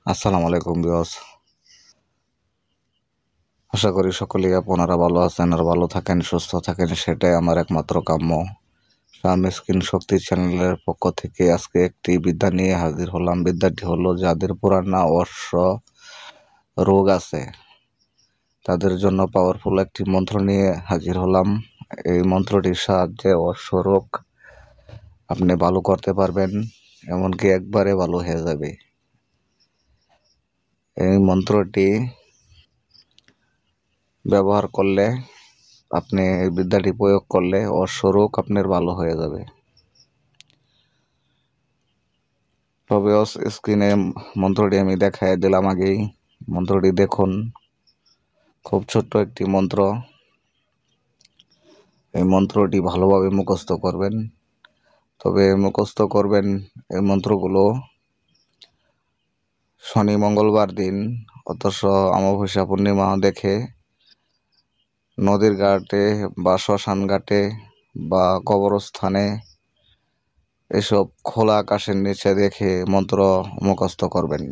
আসসালামু আলাইকুম বিয়স। আশা করি সকলেই আপনারা ভালো আছেন আর ভালো থাকেন, সুস্থ থাকেন, সেটাই আমার একমাত্র কাম্য। শাহ শক্তি চ্যানেলের পক্ষ থেকে আজকে একটি বিদ্যা নিয়ে হাজির হলাম। বিদ্যাটি হলো, যাদের পুরানা অশ্ব রোগ আছে তাদের জন্য পাওয়ারফুল একটি মন্ত্র নিয়ে হাজির হলাম। এই মন্ত্রটির সাহায্যে অশ্ব রোগ আপনি ভালো করতে পারবেন, এমনকি একবারে ভালো হয়ে যাবে। এই মন্ত্রটি ব্যবহার করলে, আপনি এই বিদ্যাটি প্রয়োগ করলে অশ্বরোগ আপনার ভালো হয়ে যাবে। তবে স্ক্রিনে মন্ত্রটি আমি দেখাই দিলাম আগেই। মন্ত্রটি দেখুন, খুব ছোট্ট একটি মন্ত্র। এই মন্ত্রটি ভালোভাবে মুখস্থ করবেন। তবে মুখস্থ করবেন এই মন্ত্রগুলো শনি মঙ্গলবার দিন, অথচ অমাবস্যা পূর্ণিমা দেখে নদীর ঘাটে বা শ্মশান ঘাটে বা কবরস্থানে এসব খোলা আকাশের নিচে দেখে মন্ত্র মুখস্থ করবেন।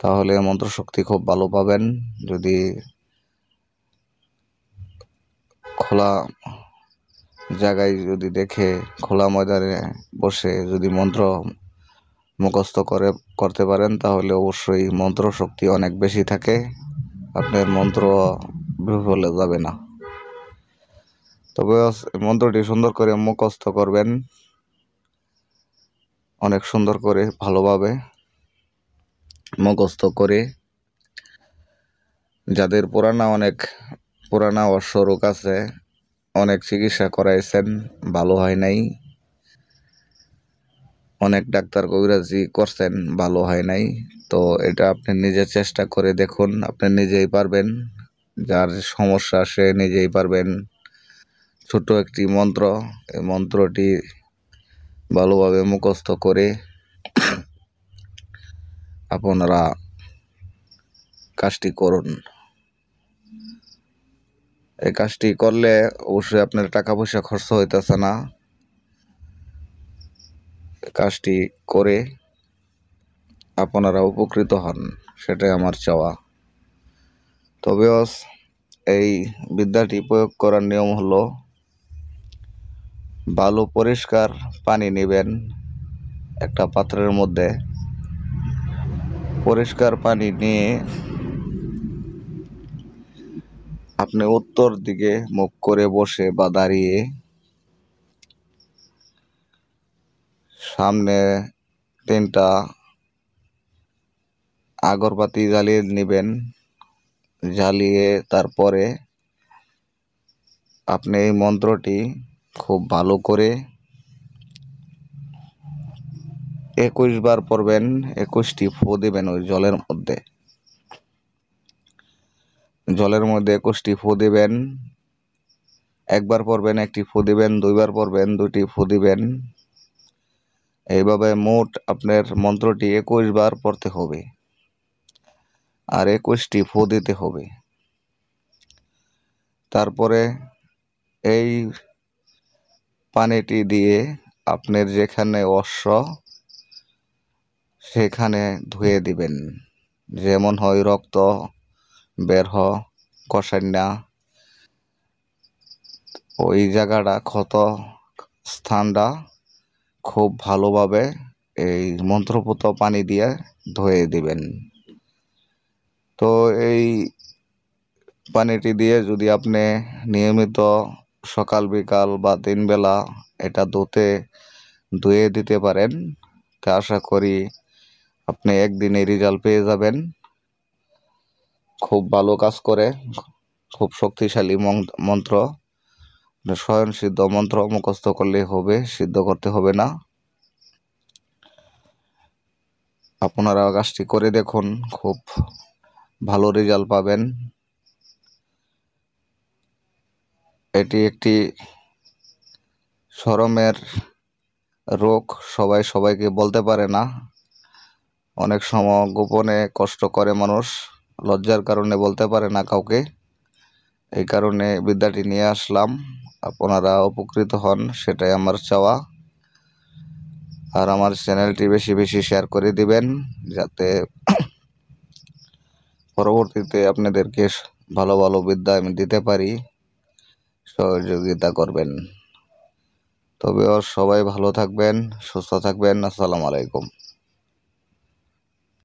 তাহলে মন্ত্র শক্তি খুব ভালো পাবেন। যদি খোলা জায়গায় দেখে, খোলা ময়দানে বসে যদি মন্ত্র মুখস্থ করতে পারেন, তাহলে অবশ্যই মন্ত্র শক্তি অনেক বেশি থাকে, আপনার মন্ত্র বিফলে যাবে না। তবে মন্ত্রটি সুন্দর করে মুখস্থ করবেন, অনেক সুন্দর করে ভালোভাবে মুখস্থ করে। যাদের পুরানা অশ্ব রোগ আছে, অনেক চিকিৎসা করাইছেন, ভালো হয় নাই, অনেক ডাক্তার কবিরাজি করছেন, ভালো হয় নাই, তো এটা আপনি নিজে চেষ্টা করে দেখুন, আপনি নিজেই পারবেন। যার সমস্যা সে নিজেই পারবেন। ছোট একটি মন্ত্র, এই মন্ত্রটি ভালোভাবে মুখস্থ করে আপনারা কাজটি করুন। এই কাজটি করলে অবশ্যই আপনার টাকা পয়সা খরচ হইতেছে না। কাজটি করে আপনারা উপকৃত হন, সেটাই আমার চাওয়া। তবে এই বিদ্যাটি প্রয়োগ করার নিয়ম হলো, ভালো পরিষ্কার পানি নেবেন একটা পাত্রের মধ্যে। পরিষ্কার পানি নিয়ে আপনি উত্তর দিকে মুখ করে বসে বা দাঁড়িয়ে সামনে 3টা আগরবাতি জ্বালিয়ে নেবেন। জ্বালিয়ে তারপরে আপনি এই মন্ত্রটি খুব ভালো করে 21 বার পড়বেন। 21টি ফু দিবেন ওই জলের মধ্যে। 21টি ফু দিবেন। একবার পড়বেন, 1টি ফু দিবেন, 2বার পড়বেন, 2টি ফু দিবেন। এইভাবে মোট আপনার মন্ত্রটি 21 বার পড়তে হবে আর 21টি ফু দিতে হবে। তারপরে এই পানিটি দিয়ে আপনার যেখানে অশ্ব সেখানে ধুয়ে দিবেন। যেমন হয় রক্ত বের কষান্না, ওই জায়গাটা ক্ষত স্থানটা খুব ভালোভাবে এই মন্ত্রপুত পানি দিয়ে ধুয়ে দিবেন। তো এই পানিটি দিয়ে যদি আপনি নিয়মিত সকাল বিকাল বা 3 বেলা এটা ধুয়ে দিতে পারেন, তা আশা করি আপনি একদিনে রেজাল্ট পেয়ে যাবেন। খুব ভালো কাজ করে, খুব শক্তিশালী মন্ত্র। স্বয়ং সিদ্ধ মন্ত্র, মুখস্থ করলেই হবে, সিদ্ধ করতে হবে না। আপনারা কাজটি করে দেখুন, খুব ভালো রেজাল্ট পাবেন। এটি একটি শরমের রোগ, সবাই সবাইকে বলতে পারে না। অনেক সময় গোপনে কষ্ট করে মানুষ, লজ্জার কারণে বলতে পারে না কাউকে। এই কারণে বিদ্যাটি নিয়ে আসলাম, আপনারা উপকৃত হন, সেটাই আমার চাওয়া। আর আমার চ্যানেলটি বেশি বেশি শেয়ার করে দিবেন, যাতে পরবর্তীতে আপনাদেরকে ভালো ভালো বিদ্যা আমি দিতে পারি। সহযোগিতা করবেন। তবে সবাই ভালো থাকবেন, সুস্থ থাকবেন। আসসালামু আলাইকুম।